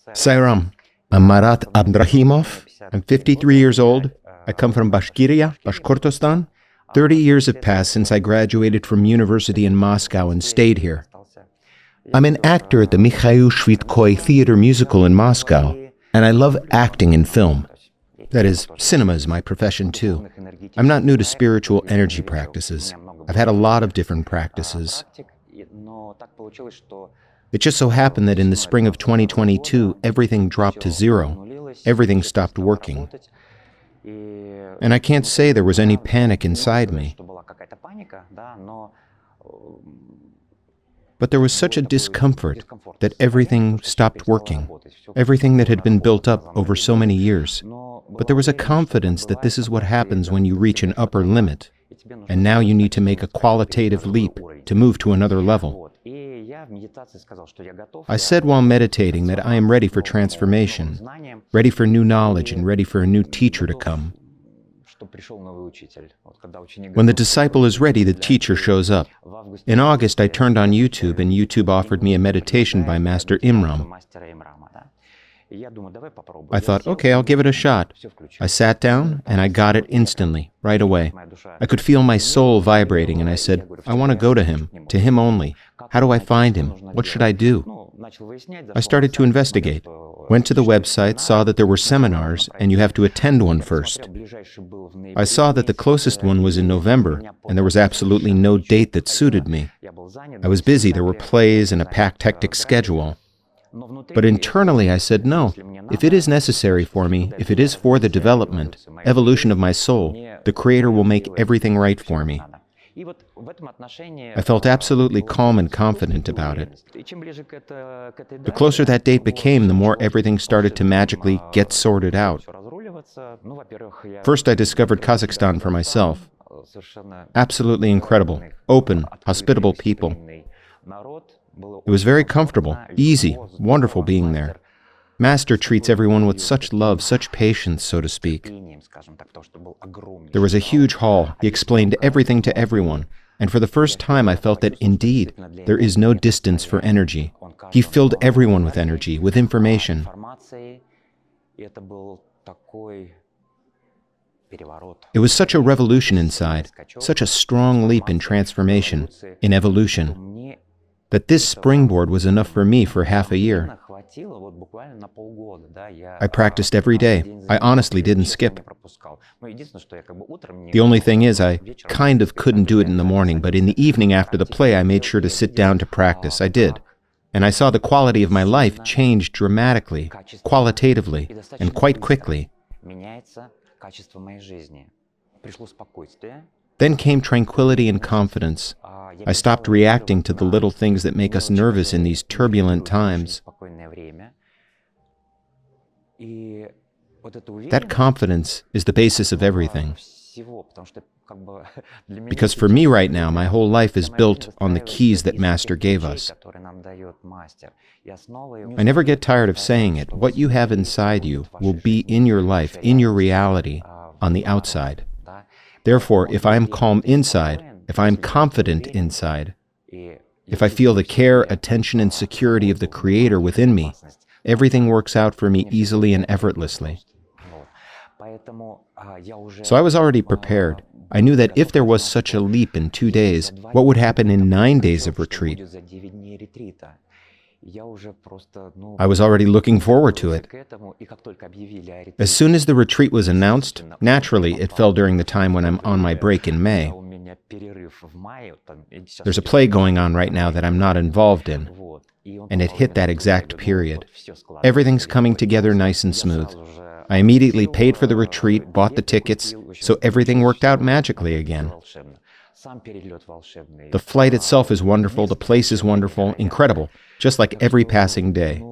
Sairam, I'm Marat Abdrakhimov. I'm 53 years old. I come from Bashkiria, Bashkortostan. 30 years have passed since I graduated from university in Moscow and stayed here. I'm an actor at the Mikhail Shvitkoy Theater Musical in Moscow, and I love acting in film. That is, cinema is my profession too. I'm not new to spiritual energy practices. I've had a lot of different practices. It just so happened that in the spring of 2022, everything dropped to zero. Everything stopped working. And I can't say there was any panic inside me. But there was such a discomfort that everything stopped working, everything that had been built up over so many years. But there was a confidence that this is what happens when you reach an upper limit, and now you need to make a qualitative leap to move to another level. I said while meditating that I am ready for transformation, ready for new knowledge, and ready for a new teacher to come. When the disciple is ready, the teacher shows up. In August, I turned on YouTube, and YouTube offered me a meditation by Master Imram. I thought, okay, I'll give it a shot. I sat down, and I got it instantly, right away. I could feel my soul vibrating, and I said, I want to go to him only. How do I find him? What should I do? I started to investigate. Went to the website, saw that there were seminars, and you have to attend one first. I saw that the closest one was in November, and there was absolutely no date that suited me. I was busy, there were plays and a packed, hectic schedule. But internally I said, no, if it is necessary for me, if it is for the development, evolution of my soul, the Creator will make everything right for me. I felt absolutely calm and confident about it. The closer that date became, the more everything started to magically get sorted out. First, I discovered Kazakhstan for myself. Absolutely incredible, open, hospitable people. It was very comfortable, easy, wonderful being there. Master treats everyone with such love, such patience, so to speak. There was a huge hall. He explained everything to everyone. And for the first time, I felt that indeed, there is no distance for energy. He filled everyone with energy, with information. It was such a revolution inside, such a strong leap in transformation, in evolution, that this springboard was enough for me for half a year. I practiced every day. I honestly didn't skip. The only thing is, I kind of couldn't do it in the morning, but in the evening after the play, I made sure to sit down to practice. I did. And I saw the quality of my life change dramatically, qualitatively, and quite quickly. Then came tranquility and confidence. I stopped reacting to the little things that make us nervous in these turbulent times. That confidence is the basis of everything. Because for me right now, my whole life is built on the keys that Master gave us. I never get tired of saying it. What you have inside you will be in your life, in your reality, on the outside. Therefore, if I am calm inside, if I am confident inside, if I feel the care, attention, and security of the Creator within me, everything works out for me easily and effortlessly. So I was already prepared. I knew that if there was such a leap in 2 days, what would happen in 9 days of retreat? I was already looking forward to it. As soon as the retreat was announced, naturally it fell during the time when I'm on my break in May. There's a play going on right now that I'm not involved in, and it hit that exact period. Everything's coming together nice and smooth. I immediately paid for the retreat, bought the tickets, so everything worked out magically again. The flight itself is wonderful, the place is wonderful, incredible, just like every passing day.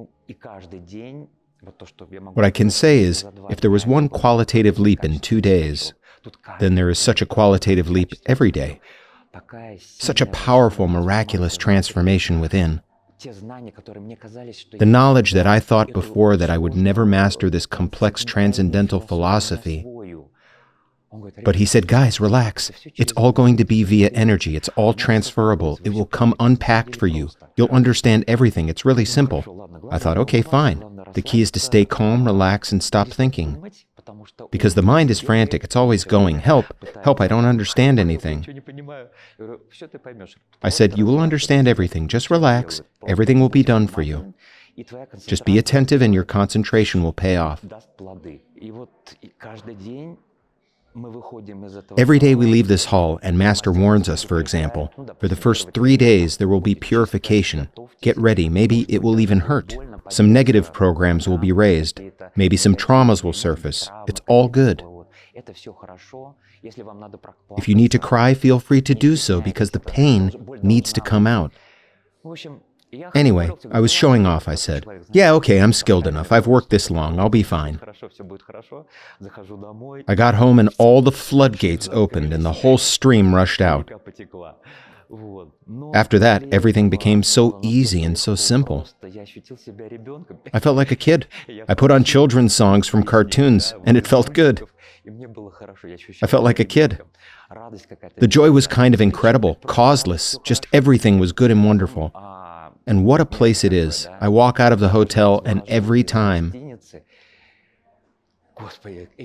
What I can say is, if there was one qualitative leap in 2 days, then there is such a qualitative leap every day. Such a powerful, miraculous transformation within. The knowledge that I thought before that I would never master this complex transcendental philosophy. But he said, guys, relax. It's all going to be via energy. It's all transferable. It will come unpacked for you. You'll understand everything. It's really simple. I thought, okay, fine. The key is to stay calm, relax, and stop thinking. Because the mind is frantic. It's always going, help, help, I don't understand anything. I said, you will understand everything. Just relax. Everything will be done for you. Just be attentive and your concentration will pay off. Every day we leave this hall, and Master warns us, for example, for the first 3 days there will be purification. Get ready, maybe it will even hurt. Some negative programs will be raised. Maybe some traumas will surface. It's all good. If you need to cry, feel free to do so, because the pain needs to come out. Anyway, I was showing off, I said. Yeah, okay, I'm skilled enough. I've worked this long. I'll be fine. I got home and all the floodgates opened and the whole stream rushed out. After that, everything became so easy and so simple. I felt like a kid. I put on children's songs from cartoons, and it felt good. I felt like a kid. The joy was kind of incredible, causeless. Just everything was good and wonderful. And what a place it is. I walk out of the hotel, and every time,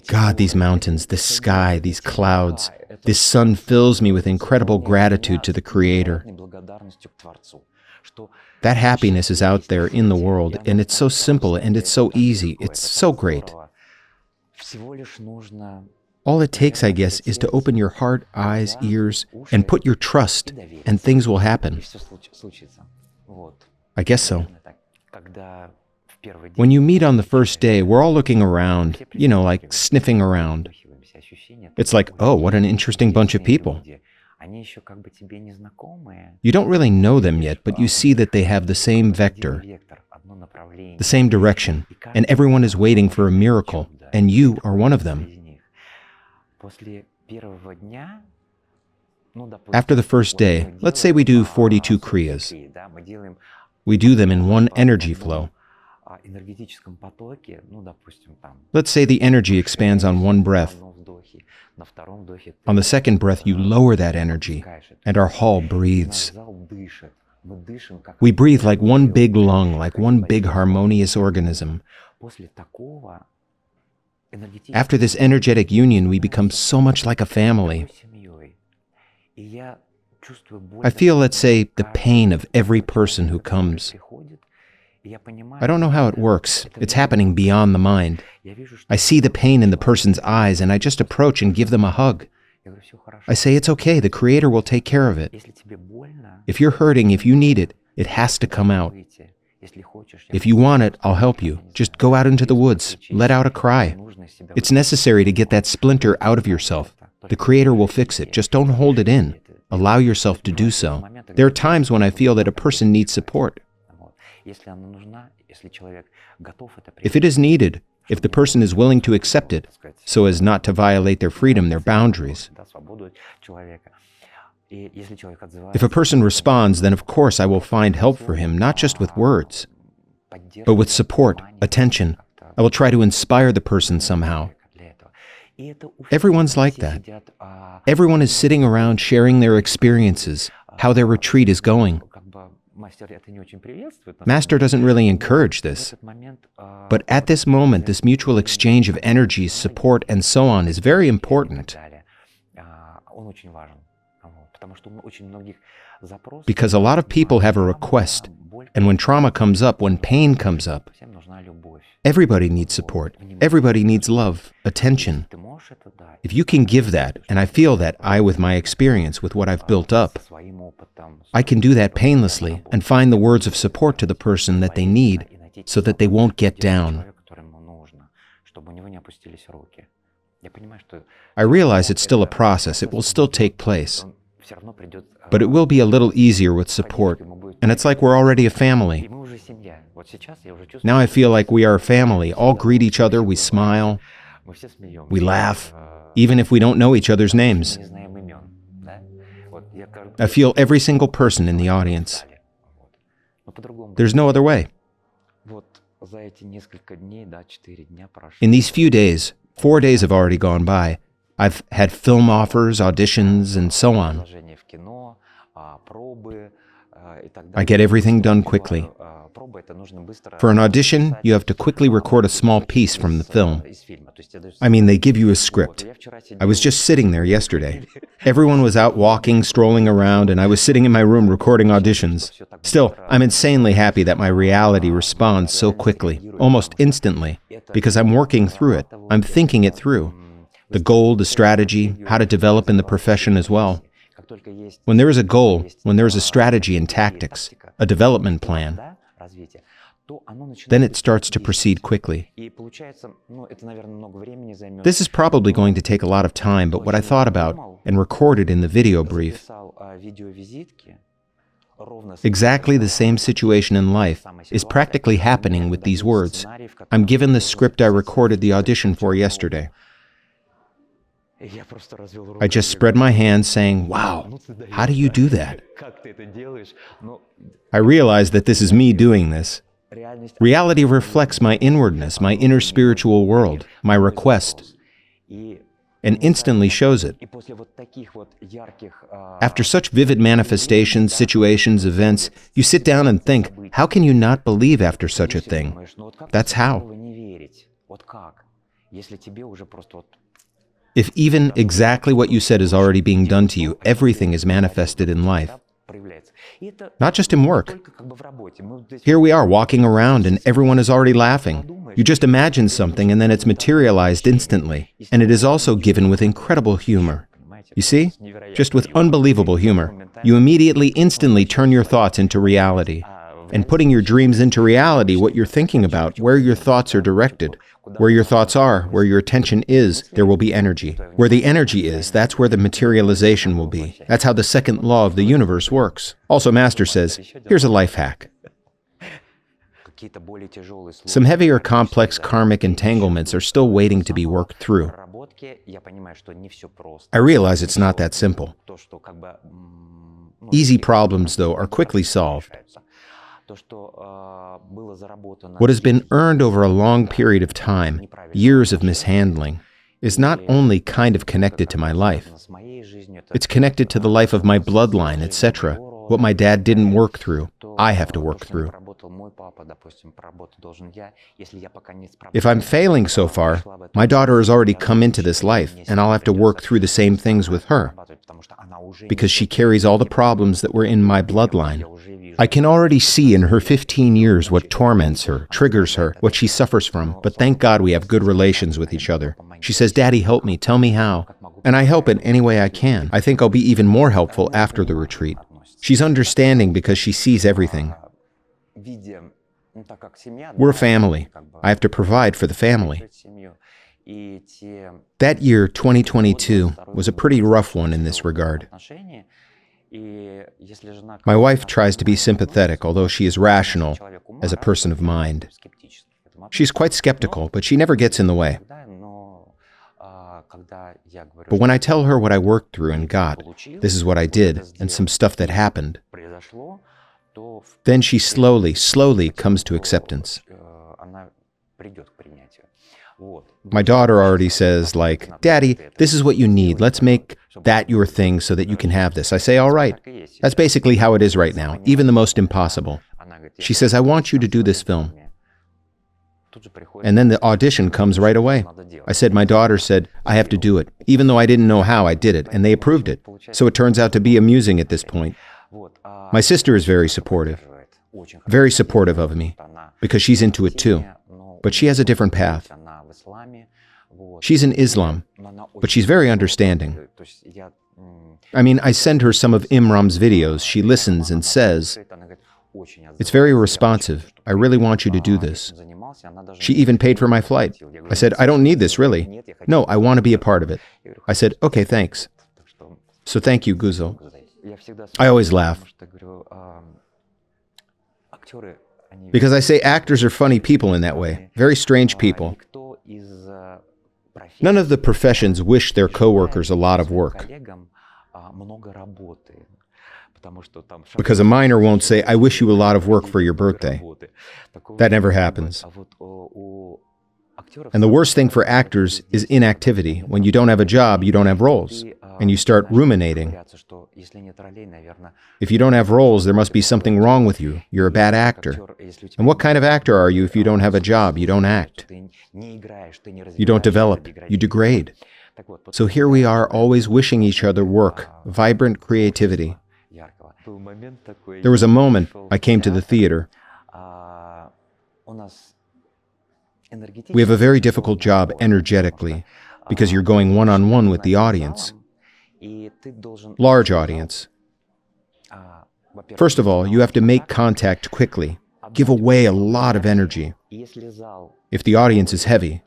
God, these mountains, this sky, these clouds, this sun fills me with incredible gratitude to the Creator. That happiness is out there in the world, and it's so simple, and it's so easy. It's so great. All it takes, I guess, is to open your heart, eyes, ears, and put your trust, and things will happen. I guess so. When you meet on the first day, we're all looking around, like sniffing around. It's like, oh, what an interesting bunch of people. You don't really know them yet, but you see that they have the same vector, the same direction, and everyone is waiting for a miracle, and you are one of them. After the first day, let's say we do 42 Kriyas. We do them in one energy flow. Let's say the energy expands on one breath. On the second breath, you lower that energy, and our hall breathes. We breathe like one big lung, like one big harmonious organism. After this energetic union, we become so much like a family. I feel, let's say, the pain of every person who comes. I don't know how it works. It's happening beyond the mind. I see the pain in the person's eyes, and I just approach and give them a hug. I say, it's okay, the Creator will take care of it. If you're hurting, if you need it, it has to come out. If you want it, I'll help you. Just go out into the woods, let out a cry. It's necessary to get that splinter out of yourself. The Creator will fix it. Just don't hold it in. Allow yourself to do so. There are times when I feel that a person needs support. If it is needed, if the person is willing to accept it, so as not to violate their freedom, their boundaries. If a person responds, then of course I will find help for him, not just with words, but with support, attention. I will try to inspire the person somehow. Everyone's like that. Everyone is sitting around sharing their experiences, how their retreat is going. Master doesn't really encourage this. But at this moment, this mutual exchange of energies, support, and so on is very important. Because a lot of people have a request, and when trauma comes up, when pain comes up, everybody needs support. Everybody needs love, attention. If you can give that, and I feel that with my experience, with what I've built up, I can do that painlessly and find the words of support to the person that they need so that they won't get down. I realize it's still a process. It will still take place. But it will be a little easier with support. And it's like we're already a family. Now I feel like we are a family. All greet each other. We smile. We laugh, even if we don't know each other's names. I feel every single person in the audience. There's no other way. In these few days, 4 days have already gone by. I've had film offers, auditions, and so on. I get everything done quickly. For an audition, you have to quickly record a small piece from the film. I mean, they give you a script. I was just sitting there yesterday. Everyone was out walking, strolling around, and I was sitting in my room recording auditions. Still, I'm insanely happy that my reality responds so quickly, almost instantly, because I'm working through it. I'm thinking it through. The goal, the strategy, how to develop in the profession as well. When there is a goal, when there is a strategy and tactics, a development plan, then it starts to proceed quickly. This is probably going to take a lot of time, but what I thought about and recorded in the video brief, exactly the same situation in life is practically happening with these words. I'm given the script I recorded the audition for yesterday. I just spread my hands saying, wow, how do you do that? I realize that this is me doing this. Reality reflects my inwardness, my inner spiritual world, my request, and instantly shows it. After such vivid manifestations, situations, events, you sit down and think, how can you not believe after such a thing? That's how. If even exactly what you said is already being done to you, everything is manifested in life. Not just in work. Here we are walking around and everyone is already laughing. You just imagine something and then it's materialized instantly. And it is also given with incredible humor. You see? Just with unbelievable humor. You immediately, instantly turn your thoughts into reality. And putting your dreams into reality, what you're thinking about, where your thoughts are directed. Where your thoughts are, where your attention is, there will be energy. Where the energy is, that's where the materialization will be. That's how the second law of the universe works. Also, Master says, here's a life hack. Some heavier, complex karmic entanglements are still waiting to be worked through. I realize it's not that simple. Easy problems, though, are quickly solved. What has been earned over a long period of time, years of mishandling, is not only kind of connected to my life. It's connected to the life of my bloodline, etc. What my dad didn't work through, I have to work through. If I'm failing so far, my daughter has already come into this life, and I'll have to work through the same things with her, because she carries all the problems that were in my bloodline. I can already see in her 15 years what torments her, triggers her, what she suffers from, but thank God we have good relations with each other. She says, Daddy, help me, tell me how. And I help in any way I can. I think I'll be even more helpful after the retreat. She's understanding because she sees everything. We're a family. I have to provide for the family. That year, 2022, was a pretty rough one in this regard. My wife tries to be sympathetic, although she is rational as a person of mind. She's quite skeptical, but she never gets in the way. But when I tell her what I worked through and got, this is what I did, and some stuff that happened, then she slowly comes to acceptance. My daughter already says, like, Daddy, this is what you need. Let's make that your thing so that you can have this. I say, all right. That's basically how it is right now, even the most impossible. She says, I want you to do this film. And then the audition comes right away. I said, my daughter said, I have to do it. Even though I didn't know how, I did it, and they approved it. So it turns out to be amusing at this point. My sister is very supportive of me, because she's into it too. But she has a different path. She's in Islam, but she's very understanding. I mean, I send her some of Imram's videos. She listens and says, it's very responsive. I really want you to do this. She even paid for my flight. I said, I don't need this, really. No, I want to be a part of it. I said, okay, thanks. So thank you, Guzel. I always laugh. Because I say actors are funny people in that way. Very strange people. None of the professions wish their coworkers a lot of work. Because a miner won't say, I wish you a lot of work for your birthday. That never happens. And the worst thing for actors is inactivity. When you don't have a job, you don't have roles. And you start ruminating. If you don't have roles, there must be something wrong with you. You're a bad actor. And what kind of actor are you if you don't have a job? You don't act. You don't develop. You degrade. So here we are, always wishing each other work, vibrant creativity. There was a moment I came to the theater. We have a very difficult job energetically, because you're going one-on-one with the audience. Large audience. First of all, you have to make contact quickly, give away a lot of energy. If the audience is heavy.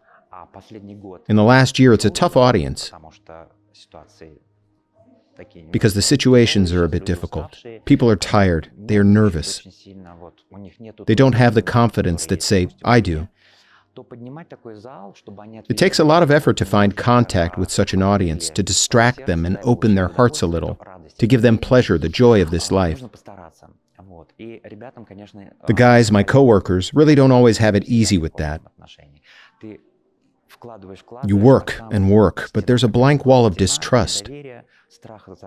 In the last year, it's a tough audience, because the situations are a bit difficult. People are tired, they are nervous. They don't have the confidence that, say, I do. It takes a lot of effort to find contact with such an audience, to distract them and open their hearts a little, to give them pleasure, the joy of this life. The guys, my coworkers, really don't always have it easy with that. You work and work, but there's a blank wall of distrust,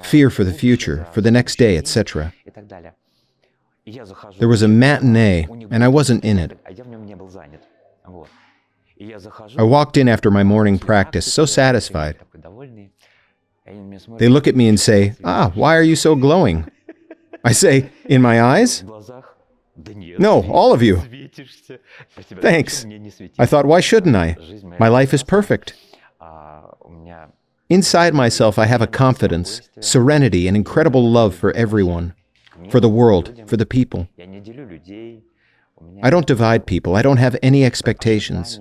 fear for the future, for the next day, etc. There was a matinee, and I wasn't in it. I walked in after my morning practice, so satisfied. They look at me and say, why are you so glowing? I say, in my eyes? No, all of you. Thanks. I thought, why shouldn't I? My life is perfect. Inside myself, I have a confidence, serenity, and incredible love for everyone, for the world, for the people. I don't divide people. I don't have any expectations.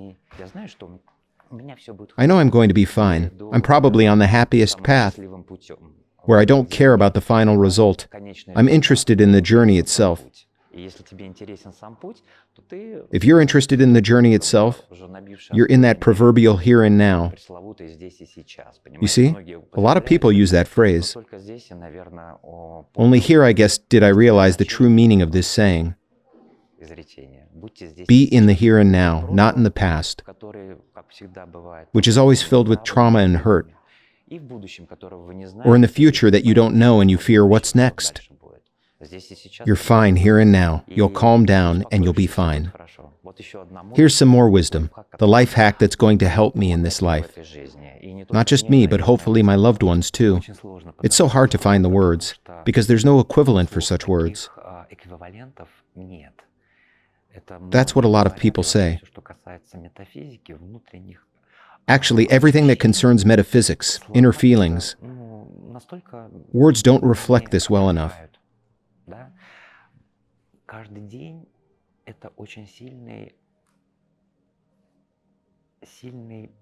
I know I'm going to be fine. I'm probably on the happiest path, where I don't care about the final result. I'm interested in the journey itself. If you're interested in the journey itself, you're in that proverbial here and now. You see, a lot of people use that phrase. Only here, I guess, did I realize the true meaning of this saying. Be in the here and now, not in the past, which is always filled with trauma and hurt, or in the future that you don't know and you fear what's next. You're fine here and now. You'll calm down and you'll be fine. Here's some more wisdom, the life hack that's going to help me in this life. Not just me, but hopefully my loved ones too. It's so hard to find the words, because there's no equivalent for such words. That's what a lot of people say. Actually, everything that concerns metaphysics, inner feelings, words don't reflect this well enough.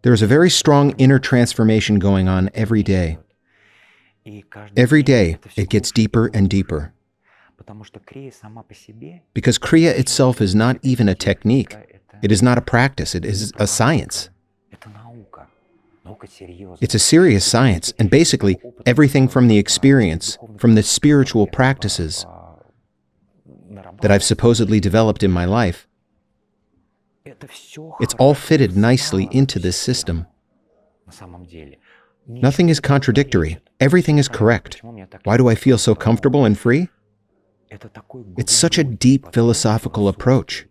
There's a very strong inner transformation going on every day. Every day, it gets deeper and deeper. Because Kriya itself is not even a technique. It is not a practice. It is a science. It's a serious science, and basically everything from the experience, from the spiritual practices that I've supposedly developed in my life, it's all fitted nicely into this system. Nothing is contradictory. Everything is correct. Why do I feel so comfortable and free? It's such a deep philosophical approach.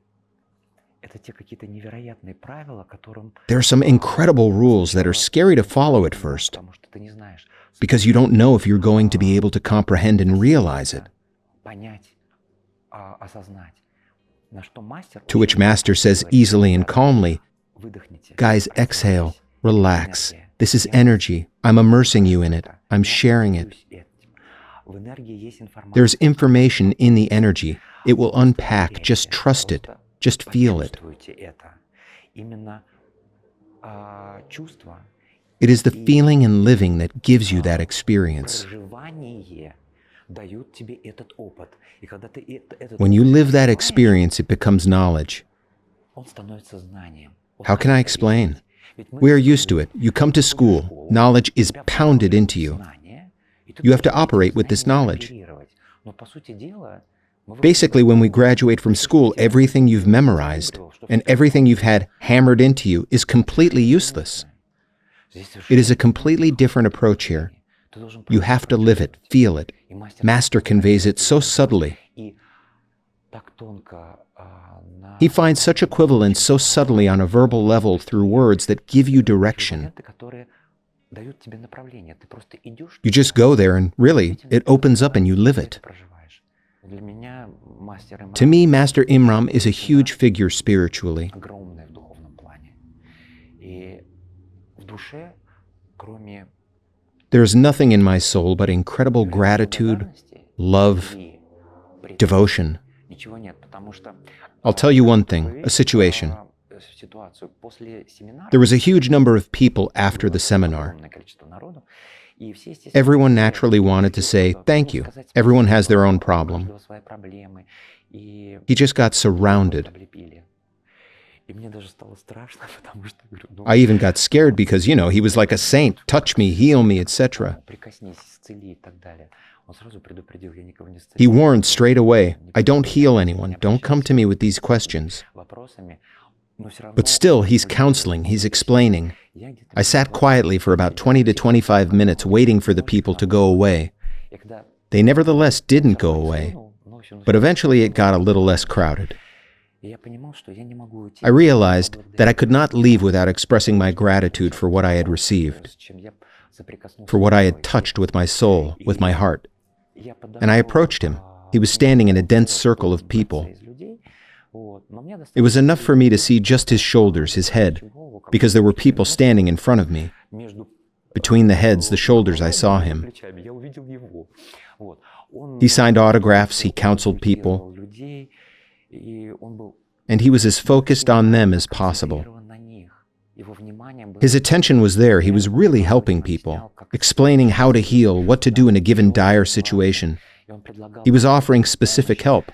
There are some incredible rules that are scary to follow at first, because you don't know if you're going to be able to comprehend and realize it. To which Master says easily and calmly, guys, exhale, relax. This is energy. I'm immersing you in it. I'm sharing it. There's information in the energy. It will unpack. Just trust it. Just feel it. It is the feeling and living that gives you that experience. When you live that experience, it becomes knowledge. How can I explain? We are used to it. You come to school. Knowledge is pounded into you. You have to operate with this knowledge. Basically, when we graduate from school, everything you've memorized and everything you've had hammered into you is completely useless. It is a completely different approach here. You have to live it, feel it. Master conveys it so subtly. He finds such equivalence so subtly on a verbal level through words that give you direction. You just go there and really, it opens up and you live it. To me, Master Imram is a huge figure spiritually. There is nothing in my soul but incredible gratitude, love, devotion. I'll tell you one thing, a situation. There was a huge number of people after the seminar. Everyone naturally wanted to say, thank you. Everyone has their own problem. He just got surrounded. I even got scared because, he was like a saint. Touch me, heal me, etc. He warned straight away, I don't heal anyone. Don't come to me with these questions. But still, he's counseling, he's explaining. I sat quietly for about 20 to 25 minutes waiting for the people to go away. They nevertheless didn't go away, but eventually it got a little less crowded. I realized that I could not leave without expressing my gratitude for what I had received, for what I had touched with my soul, with my heart. And I approached him. He was standing in a dense circle of people. It was enough for me to see just his shoulders, his head, because there were people standing in front of me. Between the heads, the shoulders, I saw him. He signed autographs, he counseled people, and he was as focused on them as possible. His attention was there. He was really helping people, explaining how to heal, what to do in a given dire situation. He was offering specific help.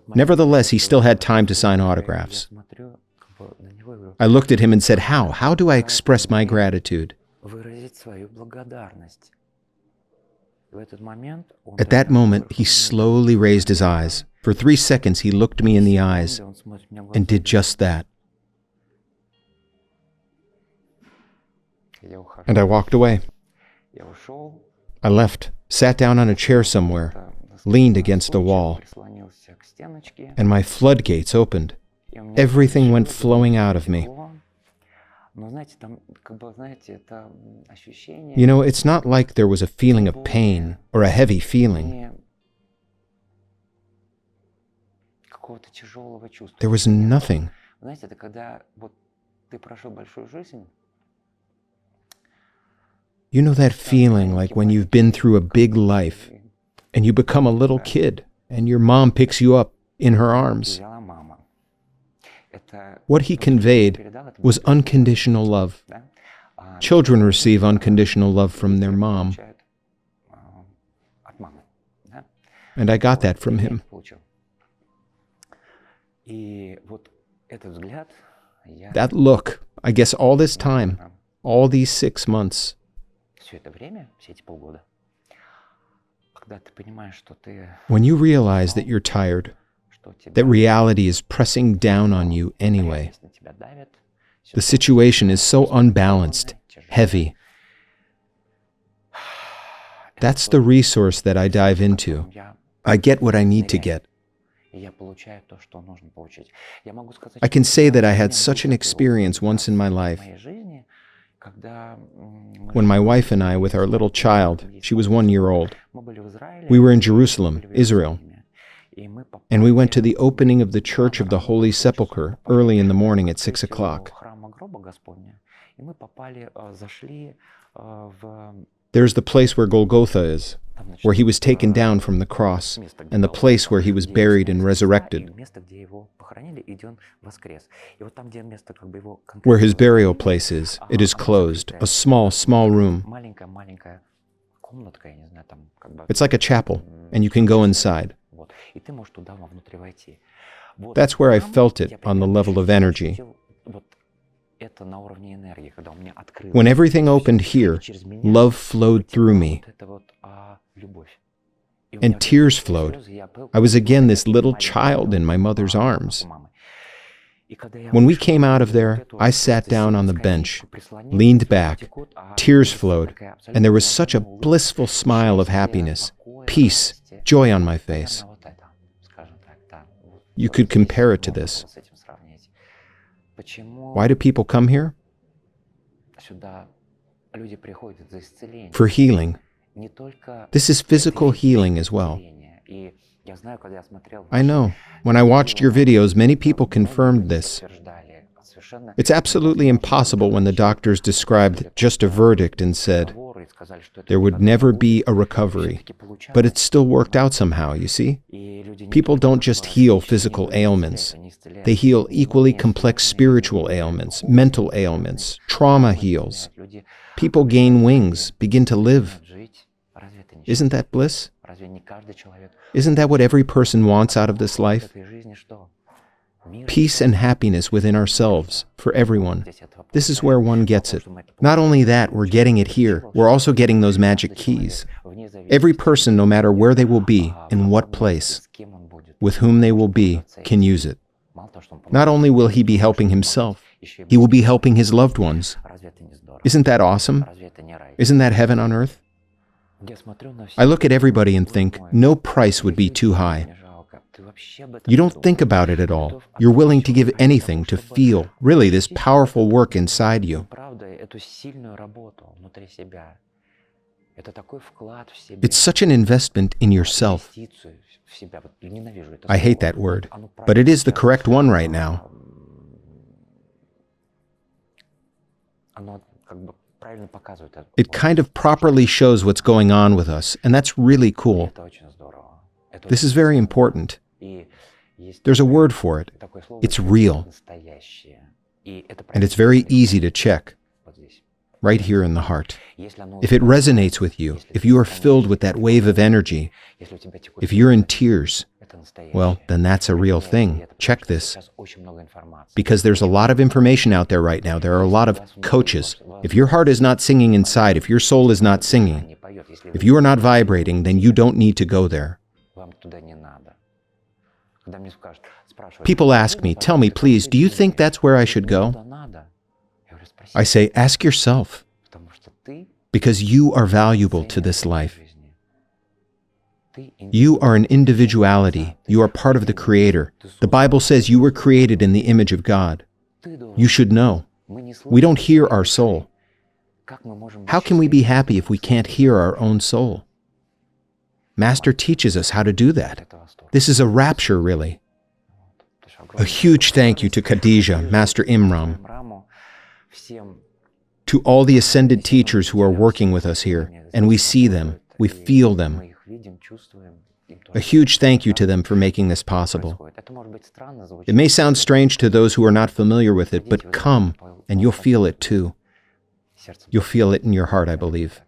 Nevertheless, he still had time to sign autographs. I looked at him and said, how? How do I express my gratitude? At that moment, he slowly raised his eyes. For 3 seconds, he looked me in the eyes and did just that. And I walked away. I left, sat down on a chair somewhere, leaned against a wall, and my floodgates opened. Everything went flowing out of me. It's not like there was a feeling of pain or a heavy feeling. There was nothing. You know that feeling like when you've been through a big life and you become a little kid and your mom picks you up in her arms. What he conveyed was unconditional love. Children receive unconditional love from their mom. And I got that from him. That look, I guess all this time, all these 6 months, when you realize that you're tired, that reality is pressing down on you anyway, the situation is so unbalanced, heavy. That's the resource that I dive into. I get what I need to get. I can say that I had such an experience once in my life. When my wife and I, with our little child, she was 1 year old, we were in Jerusalem, Israel, and we went to the opening of the Church of the Holy Sepulchre early in the morning at 6 o'clock. There's the place where Golgotha is, where he was taken down from the cross, and the place where he was buried and resurrected, where his burial place is. It is closed, a small, small room. It's like a chapel, and you can go inside. That's where I felt it on the level of energy. When everything opened here, love flowed through me. and tears flowed. I was again this little child in my mother's arms. When we came out of there, I sat down on the bench, leaned back, tears flowed, and there was such a blissful smile of happiness, peace, joy on my face. You could compare it to this. Why do people come here? For healing. This is physical healing as well. I know. When I watched your videos, many people confirmed this. It's absolutely impossible when the doctors described just a verdict and said there would never be a recovery. But it still worked out somehow, you see? People don't just heal physical ailments. They heal equally complex spiritual ailments, mental ailments. Trauma heals. People gain wings, begin to live. Isn't that bliss? Isn't that what every person wants out of this life? Peace and happiness within ourselves, for everyone. This is where one gets it. Not only that, we're getting it here, we're also getting those magic keys. Every person, no matter where they will be, in what place, with whom they will be, can use it. Not only will he be helping himself, he will be helping his loved ones. Isn't that awesome? Isn't that heaven on earth? I look at everybody and think, no price would be too high. You don't think about it at all. You're willing to give anything to feel, really, this powerful work inside you. It's such an investment in yourself. I hate that word, but it is the correct one right now. It kind of properly shows what's going on with us, and that's really cool. This is very important. There's a word for it. It's real. And it's very easy to check. Right here in the heart. If it resonates with you, if you are filled with that wave of energy, if you're in tears, well, then that's a real thing. Check this. Because there's a lot of information out there right now. There are a lot of coaches. If your heart is not singing inside, if your soul is not singing, if you are not vibrating, then you don't need to go there. People ask me, tell me, please, do you think that's where I should go? I say, ask yourself, because you are valuable to this life. You are an individuality. You are part of the Creator. The Bible says you were created in the image of God. You should know. We don't hear our soul. How can we be happy if we can't hear our own soul? Master teaches us how to do that. This is a rapture, really. A huge thank you to Khadija, Master Imram, to all the ascended teachers who are working with us here, and we see them, we feel them. A huge thank you to them for making this possible. It may sound strange to those who are not familiar with it, but come, and you'll feel it too. You'll feel it in your heart, I believe.